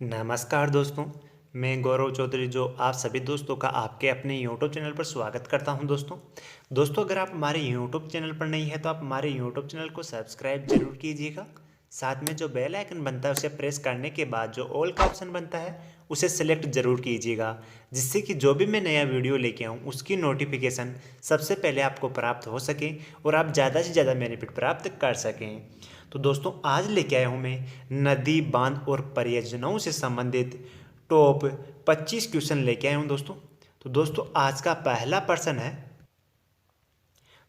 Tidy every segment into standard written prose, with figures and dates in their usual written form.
नमस्कार दोस्तों, मैं गौरव चौधरी जो आप सभी दोस्तों का आपके अपने यूट्यूब चैनल पर स्वागत करता हूं। दोस्तों अगर आप हमारे यूट्यूब चैनल पर नहीं है तो आप हमारे यूट्यूब चैनल को सब्सक्राइब जरूर कीजिएगा। साथ में जो बेल आइकन बनता है उसे प्रेस करने के बाद जो ऑल का ऑप्शन बनता है उसे सेलेक्ट जरूर कीजिएगा, जिससे कि जो भी मैं नया वीडियो लेके आऊँ उसकी नोटिफिकेशन सबसे पहले आपको प्राप्त हो सके और आप ज़्यादा से ज़्यादा बेनिफिट प्राप्त कर सकें। तो दोस्तों आज लेके आया हूँ मैं नदी, बांध और परियोजनाओं से संबंधित टॉप 25 क्वेश्चन लेके आया हूँ दोस्तों आज का पहला प्रश्न है,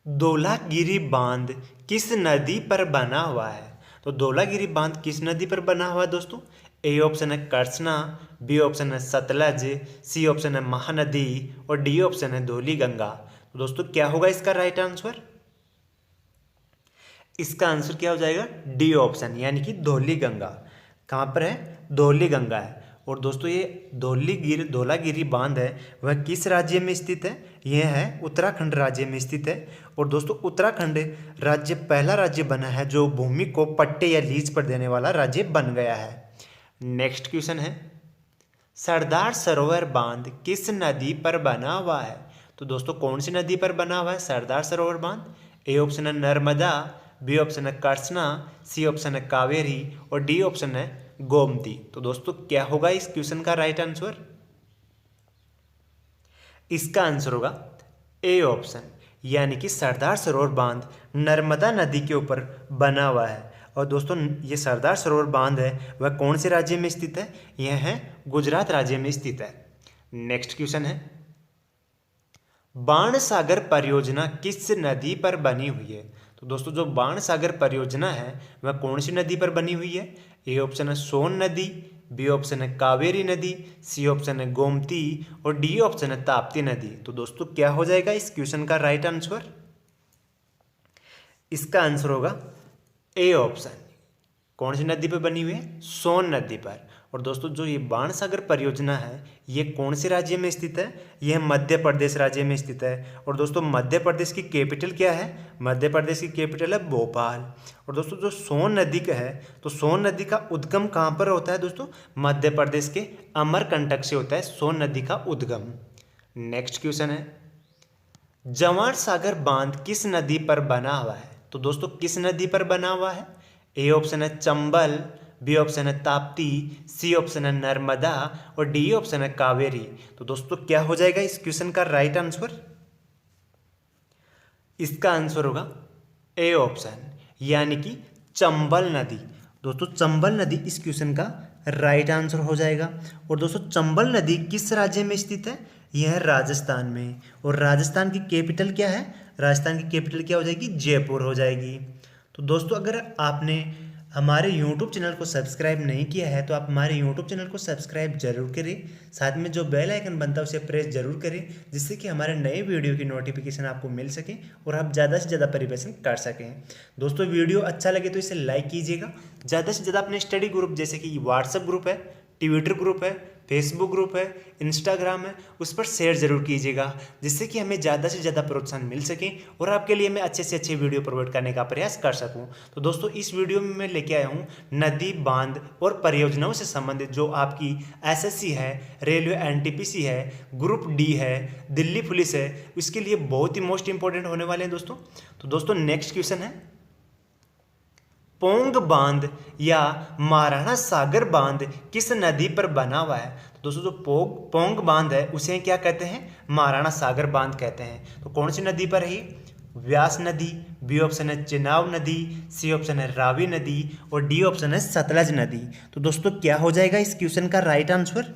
धौलागिरी बांध किस नदी पर बना हुआ है? तो धौलागिरी बांध किस नदी पर बना हुआ है दोस्तों? ए ऑप्शन है कृष्णा, बी ऑप्शन है सतलज, सी ऑप्शन है महानदी और डी ऑप्शन है धौली गंगा। तो दोस्तों क्या होगा इसका राइट आंसर? इसका आंसर क्या हो जाएगा? डी ऑप्शन यानी कि धौली गंगा। कहाँ पर है? धौली गंगा है। और दोस्तों ये धौलागिरी बांध है वह किस राज्य में स्थित है? यह है उत्तराखंड राज्य में स्थित है। और दोस्तों उत्तराखंड राज्य पहला राज्य बना है जो भूमि को पट्टे या लीज पर देने वाला राज्य बन गया है। नेक्स्ट क्वेश्चन है, सरदार सरोवर बांध किस नदी पर बना हुआ है? तो दोस्तों कौन सी नदी पर बना हुआ है सरदार सरोवर बांध? ए ऑप्शन है नर्मदा, बी ऑप्शन है कृष्णा, सी ऑप्शन है कावेरी और डी ऑप्शन है गोमती। तो दोस्तों क्या होगा इस क्वेश्चन का राइट आंसर? इसका आंसर होगा ए ऑप्शन यानी कि सरदार सरोवर बांध नर्मदा नदी के ऊपर बना हुआ है। और दोस्तों ये सरदार सरोवर बांध है वह कौन से राज्य में स्थित है? यह है गुजरात राज्य में स्थित है। नेक्स्ट क्वेश्चन है, बाण सागर परियोजना किस नदी पर बनी हुई है? तो दोस्तों जो बाण सागर परियोजना है वह कौन सी नदी पर बनी हुई है? ए ऑप्शन है सोन नदी, बी ऑप्शन है कावेरी नदी, सी ऑप्शन है गोमती और डी ऑप्शन है ताप्ती नदी। तो दोस्तों क्या हो जाएगा इस क्वेश्चन का राइट आंसर? इसका आंसर होगा ए ऑप्शन। कौन सी नदी पर बनी हुई है? सोन नदी पर। और दोस्तों जो ये बाण सागर परियोजना है ये कौन से राज्य में स्थित है? यह मध्य प्रदेश राज्य में स्थित है। और दोस्तों मध्य प्रदेश की कैपिटल क्या है? मध्य प्रदेश की कैपिटल है भोपाल। और दोस्तों जो सोन नदी का है तो सोन नदी का उद्गम कहाँ पर होता है दोस्तों? मध्य प्रदेश के अमरकंटक से होता है सोन नदी का उद्गम। नेक्स्ट क्वेश्चन है, जवान सागर बांध किस नदी पर बना हुआ है? तो दोस्तों किस नदी पर बना हुआ है? ए ऑप्शन है चंबल, बी ऑप्शन है ताप्ती, सी ऑप्शन है नर्मदा और डी ऑप्शन है कावेरी। तो दोस्तों क्या हो जाएगा इस क्वेश्चन का राइट आंसर? इसका आंसर होगा ए ऑप्शन यानी कि चंबल नदी। दोस्तों चंबल नदी इस क्वेश्चन का राइट आंसर हो जाएगा। और दोस्तों चंबल नदी किस राज्य में स्थित है? यह है राजस्थान में। और राजस्थान की कैपिटल क्या है? राजस्थान की कैपिटल क्या हो जाएगी? जयपुर हो जाएगी। तो दोस्तों अगर आपने हमारे YouTube चैनल को सब्सक्राइब नहीं किया है तो आप हमारे YouTube चैनल को सब्सक्राइब जरूर करें। साथ में जो बेल आइकन बनता है उसे प्रेस जरूर करें, जिससे कि हमारे नए वीडियो की नोटिफिकेशन आपको मिल सके और आप ज़्यादा से ज़्यादा प्रिपरेशन कर सकें। दोस्तों वीडियो अच्छा लगे तो इसे लाइक कीजिएगा। ज़्यादा से ज़्यादा अपने स्टडी ग्रुप जैसे कि व्हाट्सएप ग्रुप है, ट्विटर ग्रुप है, फेसबुक ग्रुप है, इंस्टाग्राम है, उस पर शेयर जरूर कीजिएगा, जिससे कि हमें ज़्यादा से ज़्यादा प्रोत्साहन मिल सके और आपके लिए मैं अच्छे से अच्छे वीडियो प्रोवाइड करने का प्रयास कर सकूं। तो दोस्तों इस वीडियो में मैं लेके आया हूं नदी, बांध और परियोजनाओं से संबंधित जो आपकी एसएससी है, रेलवे एनटीपीसी है, ग्रुप डी है, दिल्ली पुलिस है, इसके लिए बहुत ही मोस्ट इंपॉर्टेंट होने वाले हैं दोस्तों। तो दोस्तों नेक्स्ट क्वेश्चन है, पोंग बांध या महाराणा सागर बांध किस नदी पर बना हुआ है? तो दोस्तों जो पोंग बांध है उसे क्या कहते हैं? महाराणा सागर बांध कहते हैं। तो कौन सी नदी पर है? व्यास नदी, बी ऑप्शन है चेनाब नदी, सी ऑप्शन है रावी नदी और डी ऑप्शन है सतलज नदी। तो दोस्तों क्या हो जाएगा इस क्वेश्चन का राइट आंसर?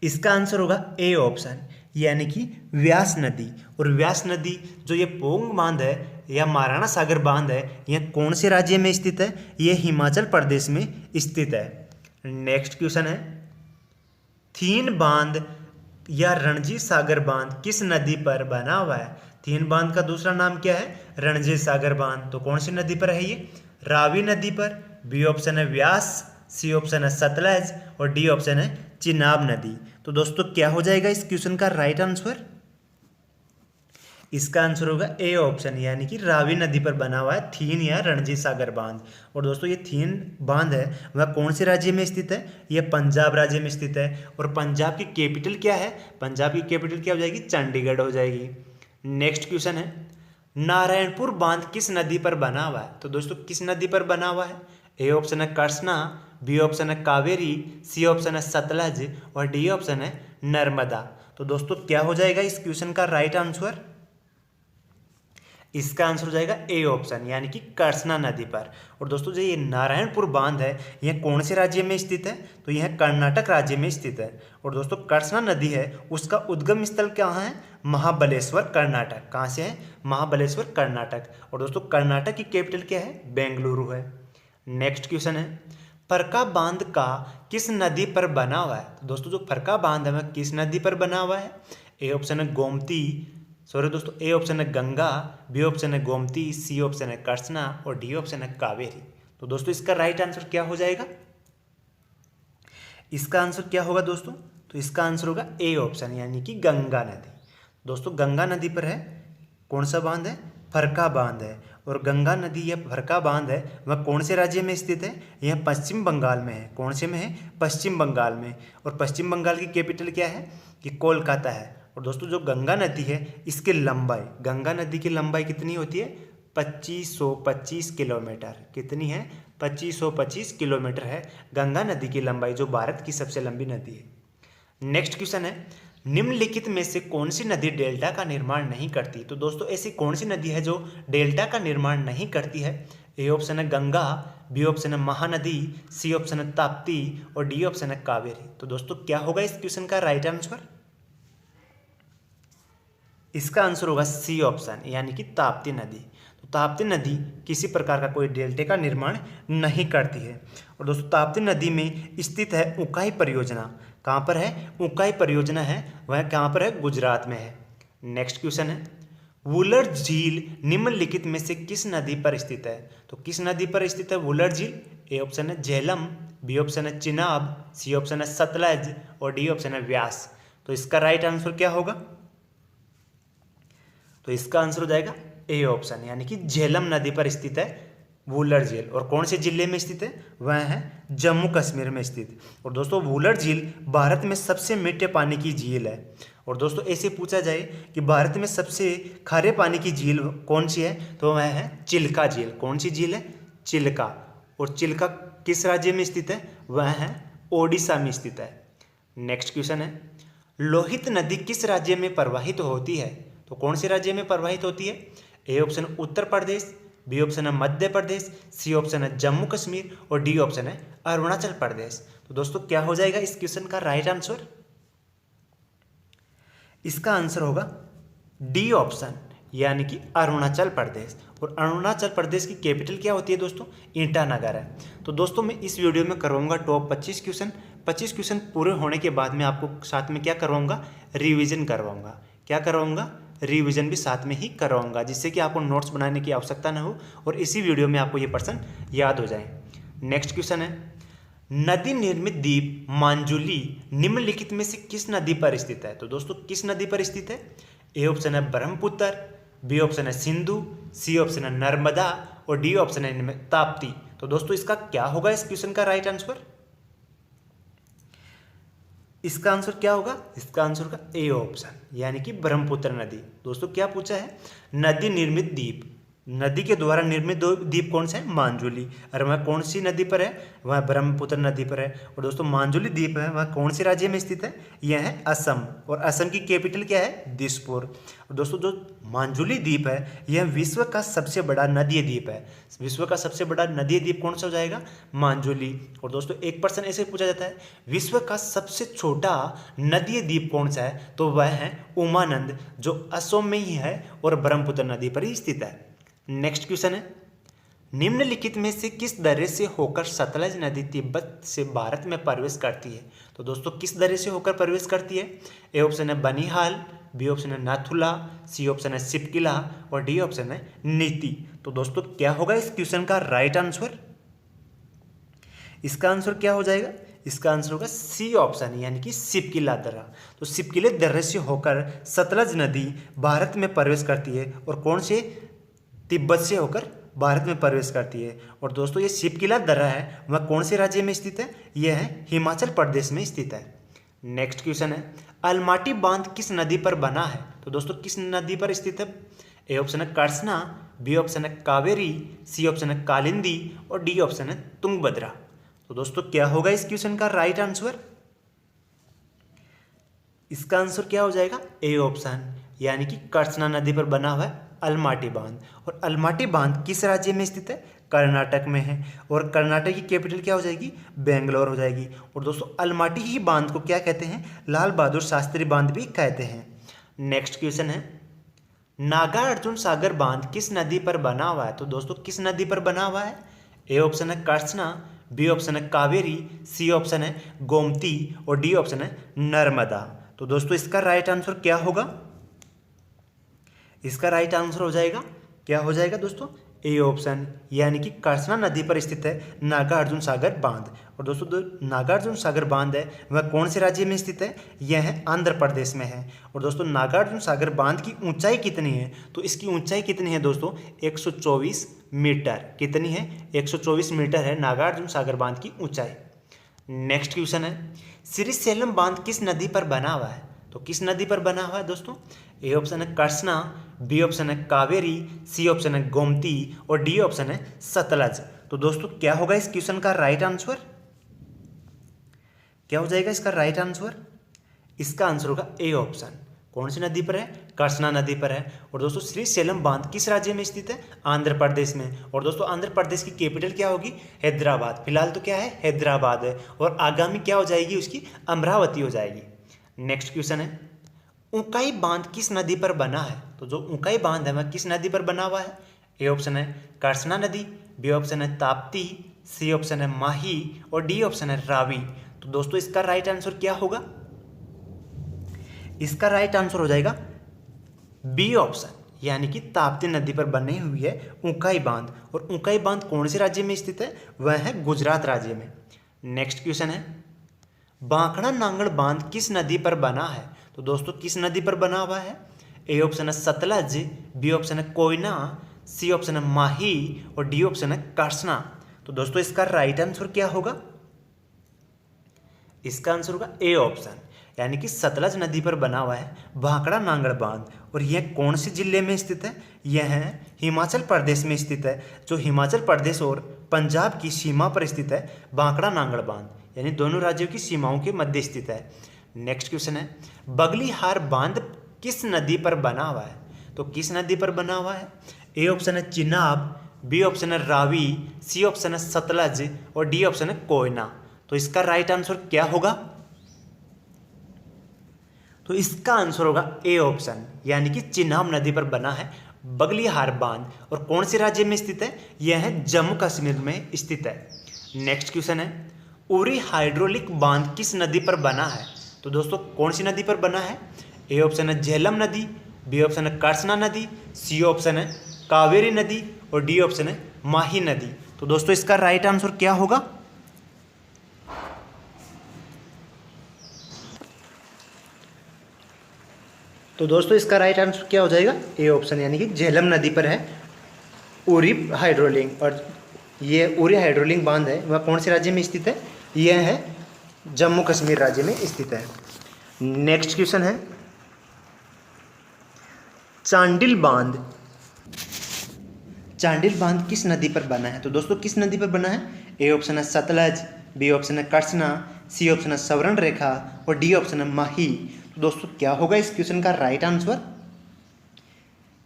इसका आंसर होगा ए ऑप्शन यानी कि व्यास नदी। और व्यास नदी जो ये पोंग बांध है या महाराणा सागर बांध है यह कौन से राज्य में स्थित है? यह हिमाचल प्रदेश में स्थित है। नेक्स्ट क्वेश्चन है, थीन बांध या रणजीत सागर बांध किस नदी पर बना हुआ है? थीन बांध का दूसरा नाम क्या है? रणजीत सागर बांध। तो कौन सी नदी पर है ये? रावी नदी पर, बी ऑप्शन है व्यास, सी ऑप्शन है सतलज और डी ऑप्शन है चिनाब नदी। तो दोस्तों क्या हो जाएगा इस क्वेश्चन का राइट आंसर? इसका आंसर होगा ए ऑप्शन, यानी कि रावी नदी पर बना हुआ है थीन या रणजीत सागर बांध। और दोस्तों ये थीन बांध है वह कौन से राज्य में स्थित है? यह पंजाब राज्य में स्थित है। और पंजाब की कैपिटल क्या है? पंजाब की कैपिटल क्या हो जाएगी? चंडीगढ़ हो जाएगी। नेक्स्ट क्वेश्चन है, नारायणपुर बांध किस नदी पर बना हुआ है? तो दोस्तों किस नदी पर बना हुआ है? ए ऑप्शन है कृष्णा, बी ऑप्शन है कावेरी, सी ऑप्शन है सतलज और डी ऑप्शन है नर्मदा। तो दोस्तों क्या हो जाएगा इस क्वेश्चन का राइट आंसर? इसका आंसर हो जाएगा ए ऑप्शन, यानी कि कृष्णा नदी पर। और दोस्तों जो ये नारायणपुर बांध है यह कौन से राज्य में स्थित है? तो यह कर्नाटक राज्य में स्थित है। और दोस्तों कृष्णा नदी है उसका उद्गम स्थल कहाँ है? महाबलेश्वर कर्नाटक। कहाँ से है? महाबलेश्वर कर्नाटक। और दोस्तों कर्नाटक की कैपिटल क्या है? बेंगलुरु है। नेक्स्ट क्वेश्चन है, फरक्का बांध का किस नदी पर बना हुआ है? तो दोस्तों जो फरक्का बांध है वह किस नदी पर बना हुआ है? ए ऑप्शन है गोमती, सॉरी दोस्तों, ए ऑप्शन है गंगा, बी ऑप्शन है गोमती, सी ऑप्शन है कृष्णा और डी ऑप्शन है कावेरी। तो दोस्तों इसका राइट आंसर क्या हो जाएगा? इसका आंसर क्या होगा दोस्तों? तो इसका आंसर होगा ए ऑप्शन, यानी कि गंगा नदी। दोस्तों गंगा नदी पर है कौन सा बांध है? फरक्का बांध है। और गंगा नदी या फरक्का बांध है वह कौन से राज्य में स्थित है? यह पश्चिम बंगाल में है। कौन से में है? पश्चिम बंगाल में। और पश्चिम बंगाल की कैपिटल क्या है? ये कोलकाता है। और दोस्तों जो गंगा नदी है इसकी लंबाई, गंगा नदी की लंबाई कितनी होती है? 2525 किलोमीटर। कितनी है? 2525 किलोमीटर है गंगा नदी की लंबाई, जो भारत की सबसे लंबी नदी है। नेक्स्ट क्वेश्चन है, निम्नलिखित में से कौन सी नदी डेल्टा का निर्माण नहीं करती? तो दोस्तों ऐसी कौन सी नदी है जो डेल्टा का निर्माण नहीं करती है? ए ऑप्शन है गंगा, बी ऑप्शन है महानदी, सी ऑप्शन है ताप्ती और डी ऑप्शन है कावेरी। तो दोस्तों क्या होगा इस क्वेश्चन का राइट आंसर? इसका आंसर होगा सी ऑप्शन, यानी कि ताप्ती नदी। तो ताप्ती नदी किसी प्रकार का कोई डेल्टा का निर्माण नहीं करती है। और दोस्तों ताप्ती नदी में स्थित है उकाई परियोजना। कहाँ पर है? उकाई परियोजना है वह कहाँ पर है? गुजरात में है। नेक्स्ट क्वेश्चन है, वुलर झील निम्नलिखित में से किस नदी पर स्थित है? तो किस नदी पर स्थित है वुलर झील? ए ऑप्शन है झेलम, बी ऑप्शन है चिनाब, सी ऑप्शन है सतलज और डी ऑप्शन है व्यास। तो इसका राइट आंसर क्या होगा? तो इसका आंसर हो जाएगा ए ऑप्शन, यानी कि झेलम नदी पर स्थित है वुलर झील। और कौन से जिले में स्थित है? वह है जम्मू कश्मीर में स्थित। और दोस्तों वुलर झील भारत में सबसे मीठे पानी की झील है। और दोस्तों ऐसे पूछा जाए कि भारत में सबसे खारे पानी की झील कौन सी है? तो वह है चिल्का झील। कौन सी झील है? चिल्का। और चिल्का किस राज्य में स्थित है? वह है ओडिशा में स्थित है। नेक्स्ट क्वेश्चन है, लोहित नदी किस राज्य में प्रवाहित होती है? तो कौन से राज्य में प्रवाहित होती है? A option Uttar Pradesh, B option है मध्य प्रदेश, सी ऑप्शन है जम्मू कश्मीर और डी ऑप्शन है अरुणाचल प्रदेश। तो दोस्तों क्या हो जाएगा इस क्वेश्चन का राइट आंसर? इसका आंसर होगा डी ऑप्शन, यानी कि अरुणाचल प्रदेश। और अरुणाचल प्रदेश की कैपिटल क्या होती है दोस्तों? ईटानगर है। तो दोस्तों मैं इस वीडियो में करवाऊंगा टॉप 25 क्वेश्चन। 25 क्वेश्चन पूरे होने के बाद में आपको साथ में क्या करवाऊंगा? रिवीजन करवाऊंगा। क्या करवाऊंगा? रिवीजन भी साथ में ही करवाऊंगा, जिससे कि आपको नोट्स बनाने की आवश्यकता न हो और इसी वीडियो में आपको ये पर्सन याद हो जाए। नेक्स्ट क्वेश्चन है, नदी निर्मित द्वीप मांजुली निम्नलिखित में से किस नदी पर स्थित है? तो दोस्तों किस नदी पर स्थित है? ए ऑप्शन है ब्रह्मपुत्र, बी ऑप्शन है सिंधु, सी ऑप्शन है नर्मदा और डी ऑप्शन है ताप्ती। तो दोस्तों इसका क्या होगा इस क्वेश्चन का राइट आंसर? इसका आंसर क्या होगा? इसका आंसर होगा ए ऑप्शन, यानी कि ब्रह्मपुत्र नदी। दोस्तों क्या पूछा है? नदी निर्मित द्वीप, नदी के द्वारा निर्मित दो द्वीप कौन सा है? मांजुली। और वह कौन सी नदी पर है? वह ब्रह्मपुत्र नदी पर है। और दोस्तों मांजुली द्वीप है वह कौन से राज्य में स्थित है? यह है असम। और असम की कैपिटल क्या है? दिसपुर। और दोस्तों जो मांजुली द्वीप है यह विश्व का सबसे बड़ा नदीय द्वीप है। विश्व का सबसे बड़ा नदीय द्वीप कौन सा हो जाएगा? मांजुली। और दोस्तों एक पर्सन ऐसे पूछा जाता है, विश्व का सबसे छोटा नदीय द्वीप कौन सा है? तो वह है उमानंद, जो असम में ही है और ब्रह्मपुत्र नदी पर ही स्थित है। नेक्स्ट क्वेश्चन है, निम्नलिखित में से किस दर्रे से होकर सतलज नदी तिब्बत से भारत में प्रवेश करती है? तो दोस्तों किस दर्रे से होकर प्रवेश करती है? ए ऑप्शन है बनिहाल, बी ऑप्शन है नाथुला, सी ऑप्शन है सिपकिला और डी ऑप्शन है नीति। तो दोस्तों क्या होगा इस क्वेश्चन का राइट आंसर? इसका आंसर क्या हो जाएगा? इसका आंसर होगा सी ऑप्शन, यानी कि शिपकिला दर्रा। तो शिपकिले दर्रे से होकर सतलज नदी भारत में प्रवेश करती है और कौन से? तिब्बत से होकर भारत में प्रवेश करती है। और दोस्तों ये शिपकिला दर्रा है वह कौन से राज्य में स्थित है? यह है हिमाचल प्रदेश में स्थित है। नेक्स्ट क्वेश्चन है, अलमाटी बांध किस नदी पर बना है? तो दोस्तों किस नदी पर स्थित है? ए ऑप्शन है कृष्णा, बी ऑप्शन है कावेरी, सी ऑप्शन है कालिंदी और डी ऑप्शन है तुंगभद्रा। तो दोस्तों क्या होगा इस क्वेश्चन का राइट आंसर? इसका आंसर क्या हो जाएगा? ए ऑप्शन, यानी कि कृष्णा नदी पर बना हुआ है अलमाटी बांध। और अलमाटी बांध किस राज्य में स्थित है? कर्नाटक में है। और कर्नाटक की कैपिटल क्या हो जाएगी? बेंगलोर हो जाएगी। और दोस्तों अलमाटी ही बांध को क्या कहते हैं? लाल बहादुर शास्त्री बांध भी कहते हैं। नेक्स्ट क्वेश्चन है, नागार्जुन सागर बांध किस नदी पर बना हुआ है? तो दोस्तों किस नदी पर बना हुआ है? ए ऑप्शन है कृष्णा, बी ऑप्शन है कावेरी, सी ऑप्शन है गोमती और डी ऑप्शन है नर्मदा। तो दोस्तों इसका राइट आंसर क्या होगा? इसका राइट आंसर हो जाएगा, क्या हो जाएगा दोस्तों? ए ऑप्शन, यानी कि कृष्णा नदी पर स्थित है नागार्जुन सागर बांध। और दोस्तों नागार्जुन सागर बांध है वह कौन से राज्य में स्थित है? यह है आंध्र प्रदेश में है। और दोस्तों नागार्जुन सागर बांध की ऊंचाई कितनी है? तो इसकी ऊंचाई कितनी है दोस्तों? 124 मीटर। कितनी है? 124 मीटर है नागार्जुन सागर बांध की ऊंचाई। नेक्स्ट क्वेश्चन है, श्रीशैलम बांध किस नदी पर बना हुआ है? तो किस नदी पर बना हुआ है दोस्तों? ए ऑप्शन है कृष्णा, बी ऑप्शन है कावेरी, सी ऑप्शन है गोमती और डी ऑप्शन है सतलज। तो दोस्तों क्या होगा इस क्वेश्चन का राइट आंसर? क्या हो जाएगा इसका राइट आंसर? इसका आंसर होगा ए ऑप्शन। कौन सी नदी पर है? कृष्णा नदी पर है। और दोस्तों श्रीशैलम बांध किस राज्य में स्थित है? आंध्र प्रदेश में। और दोस्तों आंध्र प्रदेश की कैपिटल क्या होगी? हैदराबाद। फिलहाल तो क्या है? हैदराबाद है। और आगामी क्या हो जाएगी उसकी? अमरावती हो जाएगी। नेक्स्ट क्वेश्चन है, उकाई बांध किस नदी पर बना है? तो जो उकाई बांध है वह किस नदी पर बना हुआ है? ए ऑप्शन है कृष्णा नदी, बी ऑप्शन है ताप्ती, सी ऑप्शन है माही और डी ऑप्शन है रावी। तो दोस्तों इसका राइट आंसर क्या होगा? इसका राइट आंसर हो जाएगा बी ऑप्शन, यानी कि ताप्ती नदी पर बनी हुई है उकाई बांध। और उकाई बांध कौन से राज्य में स्थित है? वह है गुजरात राज्य में। नेक्स्ट क्वेश्चन है, बांकड़ा नांगल बांध किस नदी पर बना है? तो दोस्तों किस नदी पर बना हुआ है? ए ऑप्शन है सतलज, बी ऑप्शन है कोयना, सी ऑप्शन है माही और डी ऑप्शन है कृष्णा। तो दोस्तों इसका राइट आंसर क्या होगा? इसका आंसर होगा ए ऑप्शन, यानी कि सतलज नदी पर बना हुआ है भाखड़ा नांगल बांध। और यह कौन से जिले में स्थित है? यह है हिमाचल प्रदेश में स्थित है, जो हिमाचल प्रदेश और पंजाब की सीमा पर स्थित है भाखड़ा नांगल बांध, यानी दोनों राज्यों की सीमाओं के मध्य स्थित है। नेक्स्ट क्वेश्चन है, बगलीहार बांध किस नदी पर बना हुआ है? तो किस नदी पर बना हुआ है? ए ऑप्शन है चिनाब, बी ऑप्शन है रावी, सी ऑप्शन है सतलज और डी ऑप्शन है कोयना। तो इसका राइट आंसर क्या होगा? तो इसका आंसर होगा ए ऑप्शन, यानी कि चिनाब नदी पर बना है बगलीहार बांध। और कौन से राज्य में स्थित है? यह है जम्मू कश्मीर में स्थित है। नेक्स्ट क्वेश्चन है, उरी हाइड्रोलिक बांध किस नदी पर बना है? तो दोस्तों कौन सी नदी पर बना है? ए ऑप्शन है झेलम नदी, बी ऑप्शन है कृष्णा नदी, सी ऑप्शन है कावेरी नदी और डी ऑप्शन है माही नदी। तो दोस्तों इसका राइट आंसर क्या होगा? तो दोस्तों इसका राइट आंसर क्या हो जाएगा? ए ऑप्शन, यानी कि झेलम नदी पर है उरी हाइड्रोलिक। और ये उरी हाइड्रोलिक बांध है वह कौन से राज्य में स्थित है? यह है जम्मू कश्मीर राज्य में स्थित है। नेक्स्ट क्वेश्चन है, चांडिल बांध, चांडिल बांध किस नदी पर बना है? तो दोस्तों किस नदी पर बना है? ए ऑप्शन है सतलज, बी ऑप्शन है कृष्णा, सी ऑप्शन है सवर्ण रेखा और डी ऑप्शन है माही। तो दोस्तों क्या होगा इस क्वेश्चन का राइट आंसर?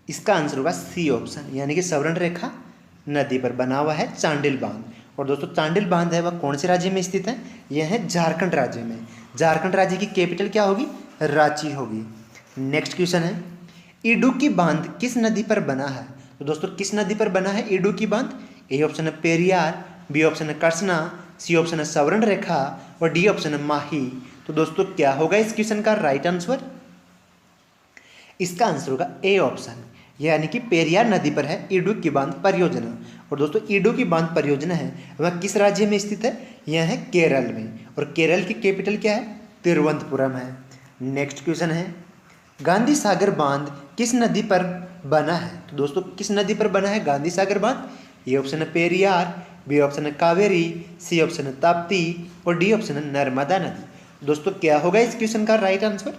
इसका आंसर होगा सी ऑप्शन, यानी कि सवर्ण रेखा नदी पर बना हुआ है चांडिल बांध। और दोस्तों चांडिल बांध है वह कौन से राज्य में स्थित है? यह है झारखंड राज्य में। झारखंड राज्य की कैपिटल क्या होगी? रांची होगी। नेक्स्ट क्वेश्चन है, इडुक्की बांध किस नदी पर बना है? तो दोस्तों किस नदी पर बना है इडुक्की बांध? ए ऑप्शन है पेरियार, बी ऑप्शन है कृष्णा, सी ऑप्शन है सवर्ण रेखा और डी ऑप्शन है माही। तो दोस्तों क्या होगा इस क्वेश्चन का राइट आंसर? इसका आंसर होगा ए ऑप्शन, यानी कि पेरियार नदी पर है इडुक्की बांध परियोजना। और दोस्तों इडुक्की बांध परियोजना है वह किस राज्य में स्थित है? यह है केरल में। और केरल की कैपिटल क्या है? तिरुवनंतपुरम है। नेक्स्ट क्वेश्चन है, गांधी सागर बांध किस नदी पर बना है? तो दोस्तों किस नदी पर बना है गांधी सागर बांध? ए ऑप्शन है पेरियार, बी ऑप्शन है कावेरी, सी ऑप्शन है ताप्ती और डी ऑप्शन है नर्मदा नदी। दोस्तों क्या होगा इस क्वेश्चन का राइट आंसर?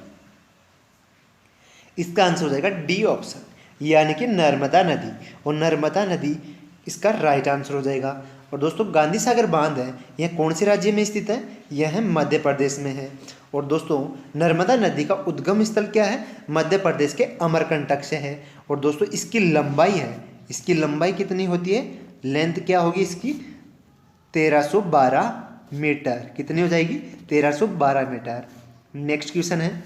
इसका आंसर हो जाएगा डी ऑप्शन, यानी कि नर्मदा नदी। और नर्मदा नदी इसका राइट आंसर हो जाएगा। और दोस्तों गांधी सागर बांध है यह कौन से राज्य में स्थित है? यह है मध्य प्रदेश में है। और दोस्तों नर्मदा नदी का उद्गम स्थल क्या है? मध्य प्रदेश के अमरकंटक से है। और दोस्तों इसकी लंबाई है, इसकी लंबाई कितनी होती है? लेंथ क्या होगी इसकी? 1312 मीटर। कितनी हो जाएगी? 1312 मीटर। नेक्स्ट क्वेश्चन है,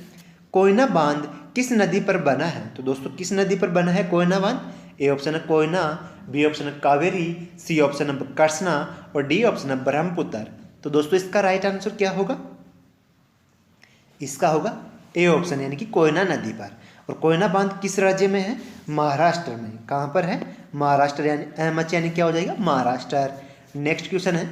कोयना बांध किस नदी पर बना है? तो दोस्तों किस नदी पर बना है कोयना बांध? ए ऑप्शन है कोयना, बी ऑप्शन है कावेरी, सी ऑप्शन है कृष्णा और डी ऑप्शन है ब्रह्मपुत्र। तो दोस्तों इसका राइट आंसर क्या होगा? इसका होगा ए ऑप्शन, यानी कि कोयना नदी पर। और कोयना बांध किस राज्य में है? महाराष्ट्र में। कहाँ पर है? महाराष्ट्र, यानी एमएच यानी क्या हो जाएगा? महाराष्ट्र। नेक्स्ट क्वेश्चन है,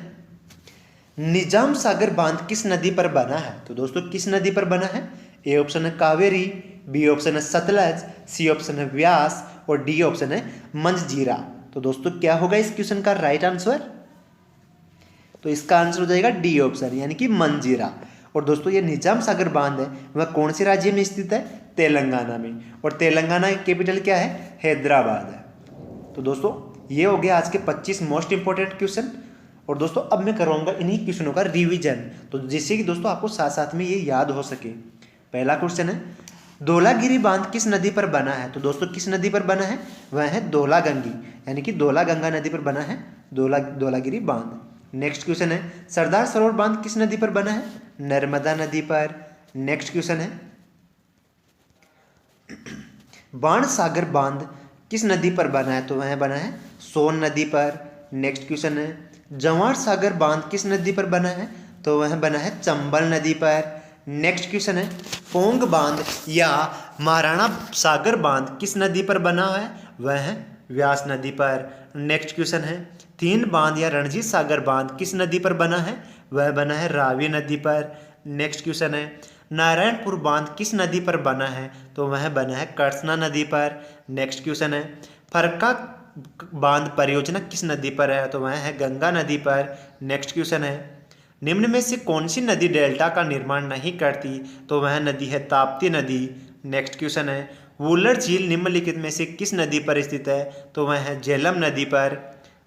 निजाम सागर बांध किस नदी पर बना है? तो दोस्तों किस नदी पर बना है? ए ऑप्शन है कावेरी, बी ऑप्शन है सतलज, सी ऑप्शन है व्यास और डी ऑप्शन है मंजजीरा। तो दोस्तों क्या होगा इस क्वेश्चन का राइट आंसर? तो इसका आंसर हो जाएगा डी ऑप्शन, यानी कि मंजीरा। और दोस्तों ये निजाम सागर बांध है वह कौन से राज्य में स्थित है? तेलंगाना में। और तेलंगाना की कैपिटल क्या है? हैदराबाद है। तो दोस्तों ये हो गया आज के 25 मोस्ट इंपॉर्टेंट क्वेश्चन। और दोस्तों अब मैं कराऊंगा इन्हीं क्वेश्चनों का रिवीजन, तो जिससे कि दोस्तों आपको साथ साथ में ये याद हो सके। पहला क्वेश्चन है, धौलागिरी बांध किस नदी पर बना है? तो दोस्तों किस नदी पर बना है? वह है धौलागंगी, यानी कि धौलागंगा नदी पर बना है धौलागिरी बांध। नेक्स्ट क्वेश्चन है, सरदार सरोवर बांध किस नदी पर बना है? नर्मदा नदी पर। नेक्स्ट क्वेश्चन है, बाणसागर बांध किस नदी पर बना है? तो वह बना है सोन नदी पर। नेक्स्ट क्वेश्चन है, जवार सागर बांध किस नदी पर बना है? तो वह बना है चंबल नदी पर। नेक्स्ट क्वेश्चन है, पोंग बांध या महाराणा सागर बांध किस नदी पर बना है? वह है व्यास नदी पर। नेक्स्ट क्वेश्चन है, तीन बांध या रणजीत सागर बांध किस नदी पर बना है? वह बना है रावी नदी पर। नेक्स्ट क्वेश्चन है, नारायणपुर बांध किस नदी पर बना है? तो वह बना है कृष्णा नदी पर। नेक्स्ट क्वेश्चन है, फरक्का बांध परियोजना किस नदी पर है? तो वह है गंगा नदी पर। नेक्स्ट क्वेश्चन है, निम्न में से कौन सी नदी डेल्टा का निर्माण नहीं करती? तो वह नदी है ताप्ती नदी। नेक्स्ट क्वेश्चन है, वुलर झील निम्नलिखित में से किस नदी पर स्थित है? तो वह है झेलम नदी पर।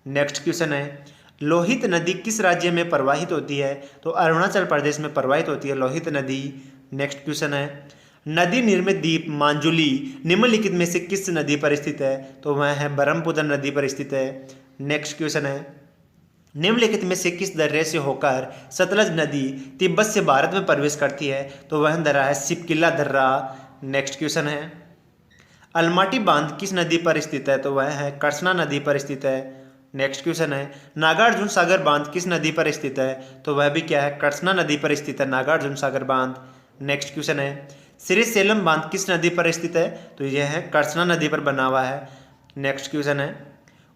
नेक्स्ट क्वेश्चन है, लोहित नदी किस राज्य में प्रवाहित होती है? तो अरुणाचल प्रदेश में प्रवाहित होती है लोहित नदी। नेक्स्ट क्वेश्चन है, नदी निर्मित द्वीप मांजुली निम्नलिखित में से किस नदी पर स्थित है? तो वह है ब्रह्मपुत्र नदी पर स्थित है। नेक्स्ट क्वेश्चन है, निम्नलिखित में से किस दर्रे से होकर सतलज नदी तिब्बत से भारत में प्रवेश करती है? तो वह दर्रा है सिपकिला दर्रा। नेक्स्ट क्वेश्चन है, अलमाटी बांध किस नदी पर स्थित है? तो वह है कृष्णा नदी पर स्थित है। नेक्स्ट क्वेश्चन है, नागार्जुन सागर बांध किस नदी पर स्थित है? तो वह भी क्या है? कृष्णा नदी पर स्थित है नागार्जुन सागर बांध। नेक्स्ट क्वेश्चन है, श्रीशैलम बांध किस नदी पर स्थित है? तो यह है कृष्णा नदी पर बना हुआ है। नेक्स्ट क्वेश्चन है,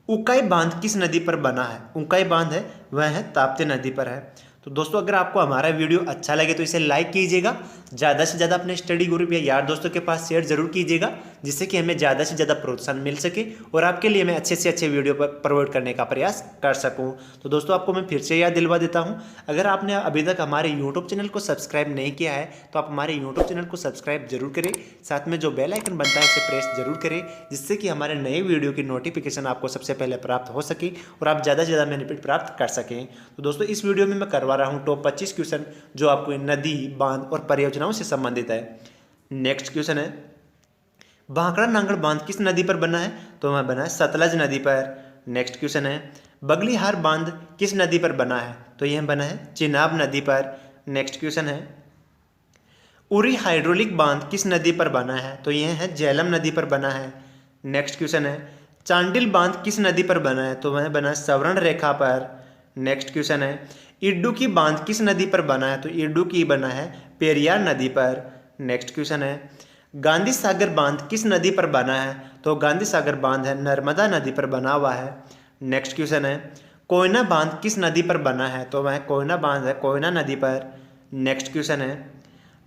उकाई बांध किस नदी पर बना है? उकाई बांध है वह है ताप्ती नदी पर है। तो दोस्तों अगर आपको हमारा वीडियो अच्छा लगे तो इसे लाइक कीजिएगा, ज़्यादा से ज़्यादा अपने स्टडी ग्रुप या यार दोस्तों के पास शेयर जरूर कीजिएगा, जिससे कि हमें ज़्यादा से ज़्यादा प्रोत्साहन मिल सके और आपके लिए मैं अच्छे से अच्छे वीडियो प्रोवाइड करने का प्रयास कर सकूं। तो दोस्तों आपको मैं फिर से याद दिलवा देता हूं, अगर आपने अभी तक हमारे यूट्यूब चैनल को सब्सक्राइब नहीं किया है तो आप हमारे यूट्यूब चैनल को सब्सक्राइब जरूर करें, साथ में जो बेल आइकन बनता है उसे प्रेस जरूर करें, जिससे कि हमारे नए वीडियो की नोटिफिकेशन आपको सबसे पहले प्राप्त हो सके और आप ज़्यादा से ज़्यादा बेनिफिट प्राप्त कर सकें। तो दोस्तों इस वीडियो में मैं करवा रहा हूँ टॉप 25 क्वेश्चन जो आपको नदी, बांध और परियोजनाओं से संबंधित है। नेक्स्ट क्वेश्चन है, भाखड़ा नांगड़ बांध किस नदी पर बना है? तो वह बना है सतलज नदी पर। नेक्स्ट क्वेश्चन है, बगलीहार बांध किस नदी पर बना है? तो यह बना है चिनाब नदी पर। नेक्स्ट क्वेश्चन है, उरी हाइड्रोलिक बांध किस नदी पर बना है? तो यह है झेलम नदी पर बना है। नेक्स्ट क्वेश्चन है, चांडिल बांध किस नदी पर बना है? तो वह बना है सवर्ण रेखा पर। नेक्स्ट क्वेश्चन है, इडुक्की बांध किस नदी पर बना है? तो इडुक्की बना है पेरियार नदी पर। नेक्स्ट क्वेश्चन है, गांधी सागर बांध किस नदी पर बना है? तो गांधी सागर बांध है नर्मदा नदी पर बना हुआ है। नेक्स्ट क्वेश्चन है कोयना बांध किस नदी पर बना है? तो वह कोयना बांध है कोयना नदी पर। नेक्स्ट क्वेश्चन है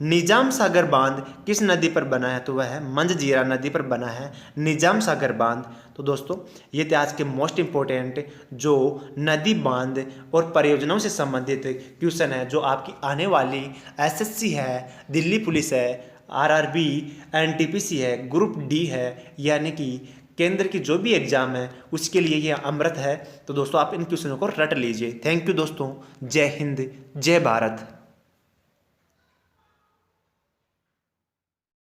निजाम सागर बांध किस नदी पर बना है? तो वह है मंझजीरा नदी पर बना है निजाम सागर बांध। तो दोस्तों ये थे आज के मोस्ट इंपॉर्टेंट जो नदी बांध और परियोजनाओं से संबंधित क्वेश्चन है जो आपकी आने वाली एसएससी है, दिल्ली पुलिस है, आरआरबी, एनटीपीसी है, ग्रुप डी है, यानी कि केंद्र की जो भी एग्जाम है उसके लिए यह अमृत है। तो दोस्तों आप इन क्वेश्चनों को रट लीजिए। थैंक यू दोस्तों। जय हिंद, जय भारत।